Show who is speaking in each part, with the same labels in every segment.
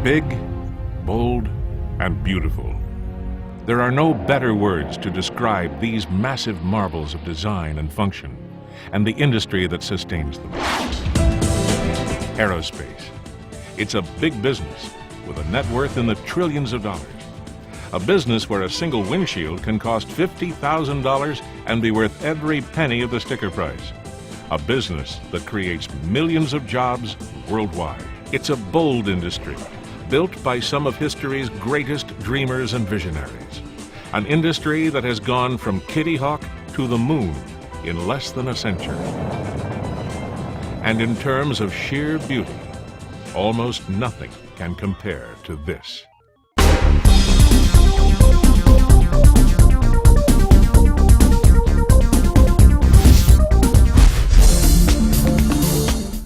Speaker 1: Big, bold, and beautiful. There are no better words to describe these massive marvels of design and function, and the industry that sustains them. Aerospace. It's a big business with a net worth in the trillions of dollars. A business where a single windshield can cost $50,000 and be worth every penny of the sticker price. A business that creates millions of jobs worldwide. It's a bold industry, built by some of history's greatest dreamers and visionaries. An industry that has gone from Kitty Hawk to the moon in less than a century. And in terms of sheer beauty, almost nothing can compare to this.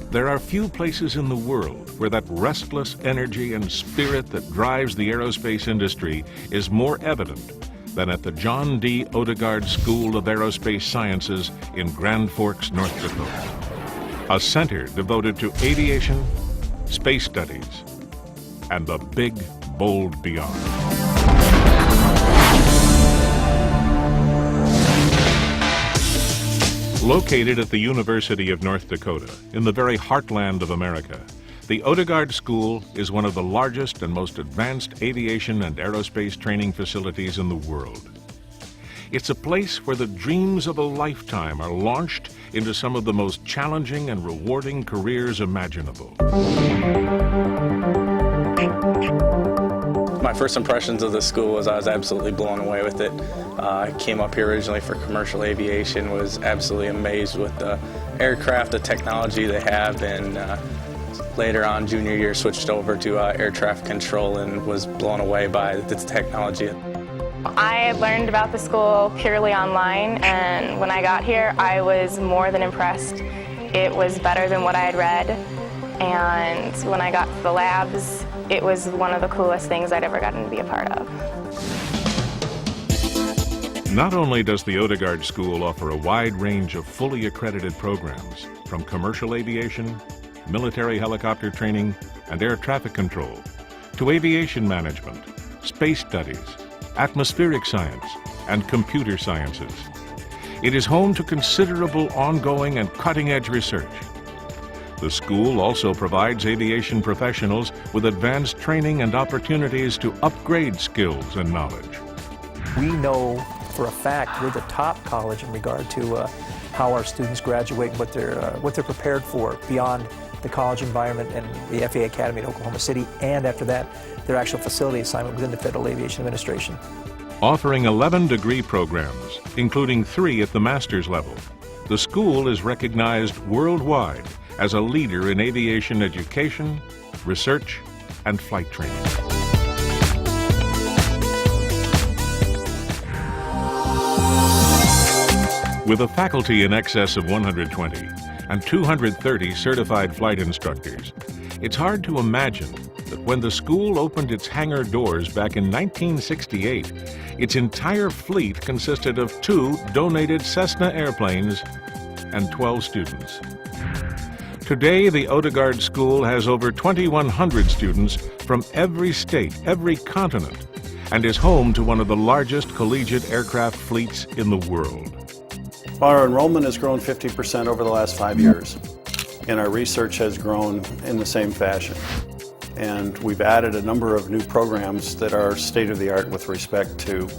Speaker 1: There are few places in the world where that restless energy and spirit that drives the aerospace industry is more evident than at the John D. Odegaard School of Aerospace Sciences in Grand Forks, North Dakota. A center devoted to aviation, space studies, and the big, bold beyond. Located at the University of North Dakota, in the very heartland of America, the Odegaard School is one of the largest and most advanced aviation and aerospace training facilities in the world. It's a place where the dreams of a lifetime are launched into some of the most challenging and rewarding careers imaginable.
Speaker 2: My first impressions of the school was I was absolutely blown away with it. I came up here originally for commercial aviation, was absolutely amazed with the aircraft, the technology they have, and later on, junior year, switched over to air traffic control and was blown away by its technology.
Speaker 3: I learned about the school purely online, and when I got here, I was more than impressed. It was better than what I had read, and when I got to the labs, it was one of the coolest things I'd ever gotten to be a part of.
Speaker 1: Not only does the Odegaard School offer a wide range of fully accredited programs, from commercial aviation, military helicopter training, and air traffic control, to aviation management, space studies, atmospheric science, and computer sciences. It is home to considerable ongoing and cutting-edge research. The school also provides aviation professionals with advanced training and opportunities to upgrade skills and knowledge.
Speaker 4: We know for a fact we're the top college in regard to how our students graduate and what they're prepared for beyond the college environment and the FAA Academy at Oklahoma City, and after that, their actual facility assignment within the Federal Aviation Administration.
Speaker 1: Offering 11 degree programs, including 3 at the master's level, the school is recognized worldwide as a leader in aviation education, research, and flight training. With a faculty in excess of 120 and 230 certified flight instructors, it's hard to imagine that when the school opened its hangar doors back in 1968, its entire fleet consisted of 2 donated Cessna airplanes and 12 students. Today, the Odegaard School has over 2,100 students from every state, every continent, and is home to one of the largest collegiate aircraft fleets in the world.
Speaker 5: Our enrollment has grown 50% over the last 5 years, and our research has grown in the same fashion. And we've added a number of new programs that are state-of-the-art with respect to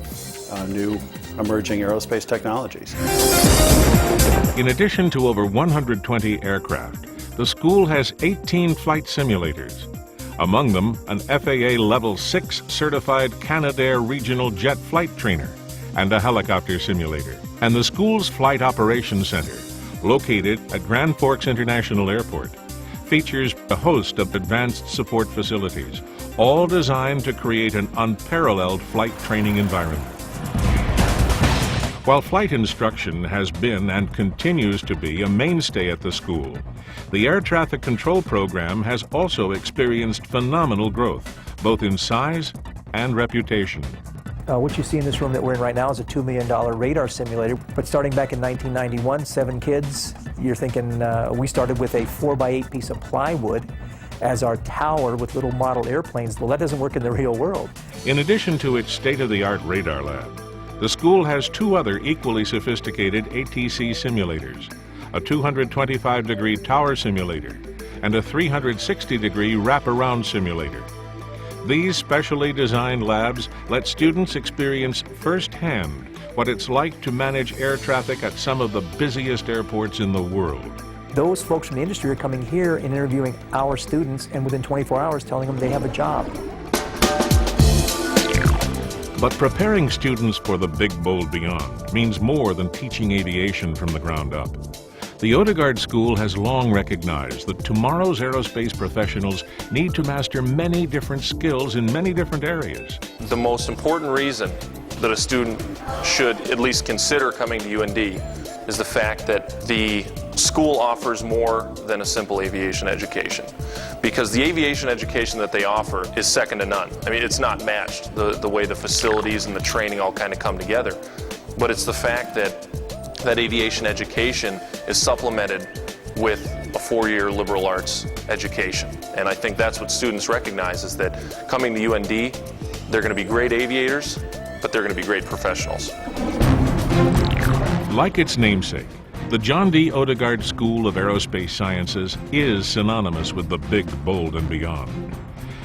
Speaker 5: new emerging aerospace technologies.
Speaker 1: In addition to over 120 aircraft, the school has 18 flight simulators. Among them, an FAA Level 6 certified Canadair Regional Jet Flight Trainer and a helicopter simulator. And the school's Flight Operations Center, located at Grand Forks International Airport, features a host of advanced support facilities, all designed to create an unparalleled flight training environment. While flight instruction has been and continues to be a mainstay at the school, the air traffic control program has also experienced phenomenal growth, both in size and reputation.
Speaker 4: What you see in this room that we're in right now is a $2 million radar simulator. But starting back in 1991, 7 kids, you're thinking we started with a 4x8 piece of plywood as our tower with little model airplanes. Well, that doesn't work in the real world.
Speaker 1: In addition to its state-of-the-art radar lab, the school has two other equally sophisticated ATC simulators, a 225-degree tower simulator and a 360-degree wraparound simulator. These specially designed labs let students experience firsthand what it's like to manage air traffic at some of the busiest airports in the world.
Speaker 4: Those folks from the industry are coming here and interviewing our students, and within 24 hours telling them they have a job.
Speaker 1: But preparing students for the big, bold beyond means more than teaching aviation from the ground up. The Odegaard School has long recognized that tomorrow's aerospace professionals need to master many different skills in many different areas.
Speaker 6: The most important reason that a student should at least consider coming to UND is the fact that the school offers more than a simple aviation education. Because the aviation education that they offer is second to none. I mean, it's not matched, the way the facilities and the training all kind of come together. But it's the fact that aviation education is supplemented with a four-year liberal arts education. And I think that's what students recognize, is that coming to UND, they're going to be great aviators, but they're going to be great professionals.
Speaker 1: Like its namesake, the John D. Odegaard School of Aerospace Sciences is synonymous with the big, bold, and beyond.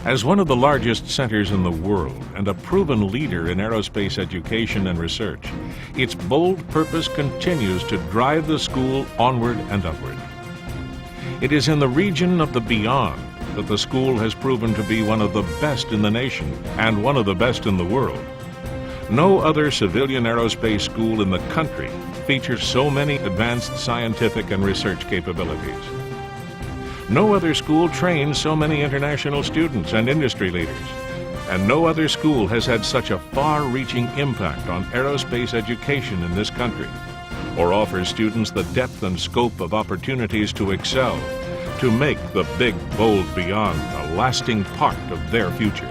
Speaker 1: As one of the largest centers in the world and a proven leader in aerospace education and research, its bold purpose continues to drive the school onward and upward. It is in the region of the beyond that the school has proven to be one of the best in the nation and one of the best in the world. No other civilian aerospace school in the country features so many advanced scientific and research capabilities. No other school trains so many international students and industry leaders. And no other school has had such a far-reaching impact on aerospace education in this country, or offers students the depth and scope of opportunities to excel, to make the big, bold beyond a lasting part of their future.